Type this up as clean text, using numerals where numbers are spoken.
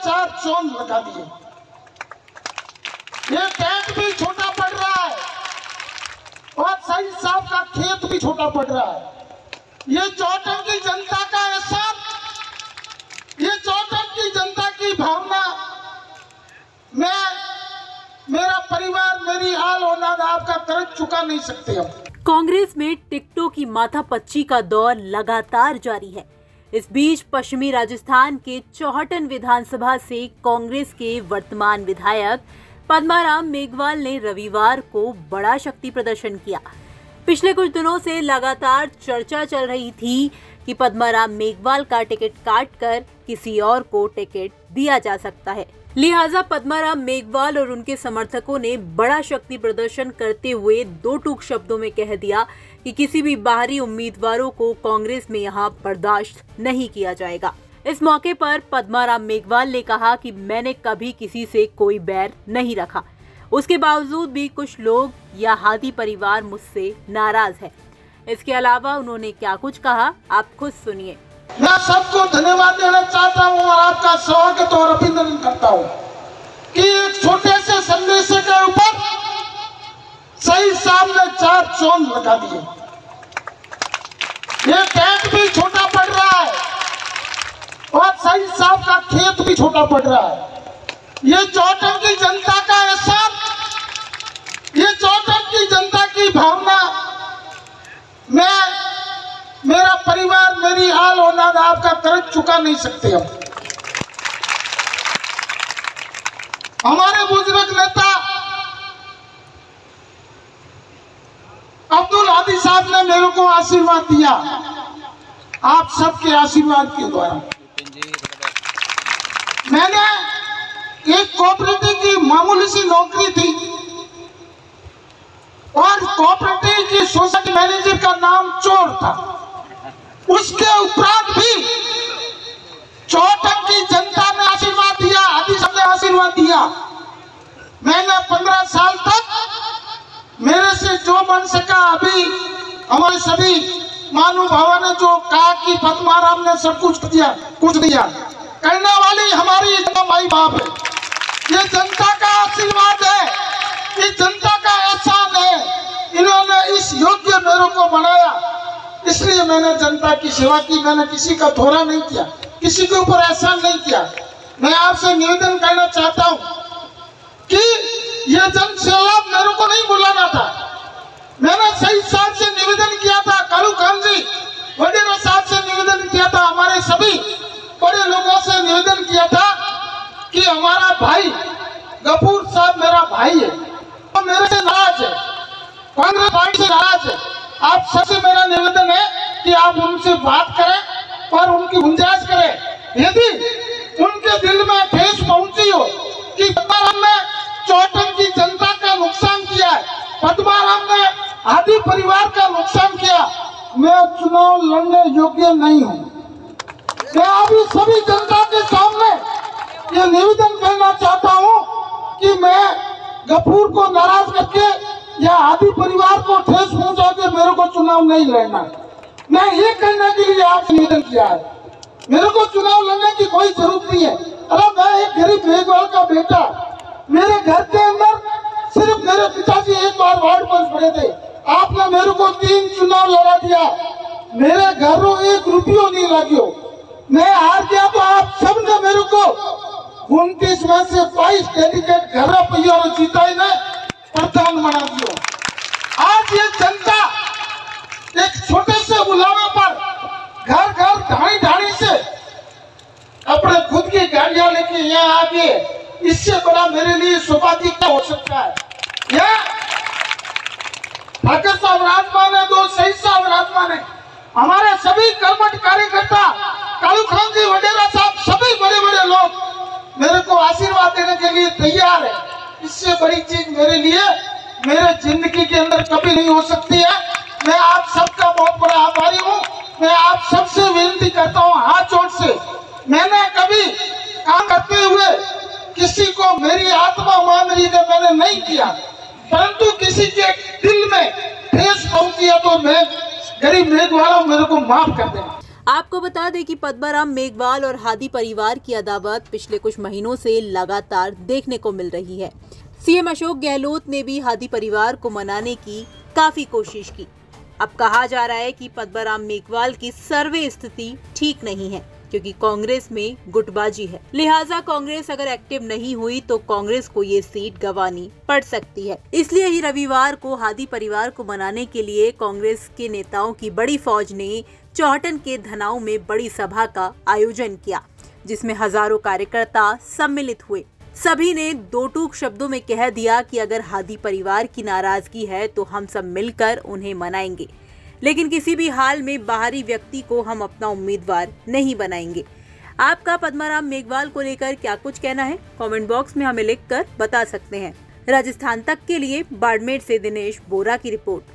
4 zone लगा दिए। ये टैंक भी छोटा पड़ रहा है और सही साहब का खेत भी छोटा पड़ रहा है। ये चौटन की जनता का एहसास, ये चौटन की जनता की भावना, मेरा परिवार, मेरी हाल औलाद आपका कर्ज चुका नहीं सकते हम। कांग्रेस में टिकटों की माथापच्ची का दौर लगातार जारी है। इस बीच पश्चिमी राजस्थान के चौहटन विधानसभा से कांग्रेस के वर्तमान विधायक पद्माराम मेघवाल ने रविवार को बड़ा शक्ति प्रदर्शन किया। पिछले कुछ दिनों से लगातार चर्चा चल रही थी कि पद्माराम मेघवाल का टिकट काटकर किसी और को टिकट दिया जा सकता है। लिहाजा पद्माराम मेघवाल और उनके समर्थकों ने बड़ा शक्ति प्रदर्शन करते हुए 2 टूक शब्दों में कह दिया कि किसी भी बाहरी उम्मीदवारों को कांग्रेस में यहां बर्दाश्त नहीं किया जाएगा। इस मौके पर पद्माराम मेघवाल ने कहा कि मैंने कभी किसी से कोई बैर नहीं रखा, उसके बावजूद भी कुछ लोग या हादी परिवार मुझसे नाराज है। इसके अलावा उन्होंने क्या कुछ कहा, आप खुद सुनिए। मैं सबको धन्यवाद देना चाहता हूं और आपका स्वागत और अभिनंदन करता हूं कि एक छोटे से संदेश के ऊपर सही साहब ने 4 जोन लगा दिए। ये टैंक भी छोटा पड़ रहा है और सही साहब का खेत भी छोटा पड़ रहा है। ये चौटन की जनता का एहसास, ये चौटन की जनता की भावना, मेरा परिवार, मेरी हाल औलाद आपका कर्ज चुका नहीं सकते हम। हमारे बुजुर्ग नेता अब्दुल हादी साहब ने मेरे को आशीर्वाद दिया, आप सबके आशीर्वाद के द्वारा। मैंने एक कोऑपरेटिव की मामूली सी नौकरी थी और कोऑपरेटिव की सोसाइटी मैनेजर का नाम चोर था। उसके उपरांत भी चौटन की जनता ने आशीर्वाद दिया, हादी साहब ने आशीर्वाद दिया। मैंने 15 साल तक मेरे से जो बन सका, अभी हमारे सभी महानुभावों ने जो कहा कि पद्माराम ने सब कुछ दिया, करने वाली हमारी माई बाप है। ये जनता का आशीर्वाद है, ये जनता का एहसान है। इन्होंने इस योग्य मेरे को बनाया, इसलिए मैंने जनता की सेवा की। मैंने किसी का थोड़ा नहीं किया, किसी के ऊपर एहसान नहीं किया। मैं आपसे निवेदन करना चाहता हूं कि ये जन सैलाब मेरे को नहीं बुलाना था। मैंने सही साहब से निवेदन किया था, कालू खान जी वडेरा साहब से निवेदन किया था, हमारे सभी बड़े लोगों से निवेदन किया था कि हमारा भाई गफूर साहब मेरा भाई है, वो मेरे से नाराज है, कांग्रेस पार्टी से नाराज है। आप सबसे मेरा निवेदन है कि आप उनसे बात करें और उनकी गुंजाइश करें। यदि उनके दिल में ठेस पहुंची हो कि पद्माराम ने चौटन की जनता का नुकसान किया है, पद्माराम ने हादी परिवार का नुकसान किया, मैं चुनाव लड़ने योग्य नहीं हूं। मैं अभी सभी जनता के सामने ये निवेदन करना चाहता हूं कि मैं गफूर को नाराज करके या हादी परिवार को ठेस पहुंचा के मेरे को चुनाव नहीं लड़ना। मैं ये करने के लिए आपसे निवेदन किया है, मेरे को चुनाव लड़ने की कोई जरूरत नहीं है। अरे मैं एक गरीब मेघवाल का बेटा, मेरे घर के अंदर सिर्फ मेरे पिताजी एक बार वार्ड पंच बने थे, आपने मेरे को 3 चुनाव लड़ा दिया, मेरे घर को 1 रुपया नहीं लगे। मैं हार गया तो आप सबने मेरे को 29 में से 22 डेलीगेट घर पहिया जीता ही ने प्रधान बना दियो। आज ये जनता एक छोटे से बुलावे पर घर घर ढाणी ढाणी से अपने खुद की गाड़ियां लेके यहाँ आ गए, इससे बड़ा मेरे लिए सौभाग्य क्या हो सकता है। यह ठाकर साहब राजमान है, 2 शहीद साहब राजमान है, हमारे सभी कर्मठ कार्यकर्ता, कालू खान जी वडेरा साहब, सभी बड़े बड़े लोग मेरे को आशीर्वाद देने के लिए तैयार है। इससे बड़ी चीज मेरे लिए मेरे जिंदगी के अंदर कभी नहीं हो सकती है। मैं आप सबका बहुत बड़ा आभारी हूँ। मैं आप सबसे विनती करता हूँ हाथ जोड़ से, मैंने कभी काम करते हुए किसी को मेरी आत्मा मान रही है मैंने नहीं किया, परंतु किसी के दिल में ठेस पहुंची है तो मैं गरीब मेघवाल मेरे को माफ कर देना। आपको बता दें कि पद्माराम मेघवाल और हादी परिवार की अदावत पिछले कुछ महीनों से लगातार देखने को मिल रही है। सीएम अशोक गहलोत ने भी हादी परिवार को मनाने की काफी कोशिश की। अब कहा जा रहा है कि पद्माराम मेघवाल की सर्वे स्थिति ठीक नहीं है, क्योंकि कांग्रेस में गुटबाजी है। लिहाजा कांग्रेस अगर एक्टिव नहीं हुई तो कांग्रेस को ये सीट गंवानी पड़ सकती है। इसलिए ही रविवार को हादी परिवार को मनाने के लिए कांग्रेस के नेताओं की बड़ी फौज ने चौहटन के धनाऊ में बड़ी सभा का आयोजन किया, जिसमें हजारों कार्यकर्ता सम्मिलित हुए। सभी ने दो टूक शब्दों में कह दिया कि अगर हादी परिवार की नाराजगी है तो हम सब मिलकर उन्हें मनाएंगे, लेकिन किसी भी हाल में बाहरी व्यक्ति को हम अपना उम्मीदवार नहीं बनाएंगे। आपका पद्माराम मेघवाल को लेकर क्या कुछ कहना है, कमेंट बॉक्स में हमें लिखकर बता सकते हैं। राजस्थान तक के लिए बाड़मेर से दिनेश बोरा की रिपोर्ट।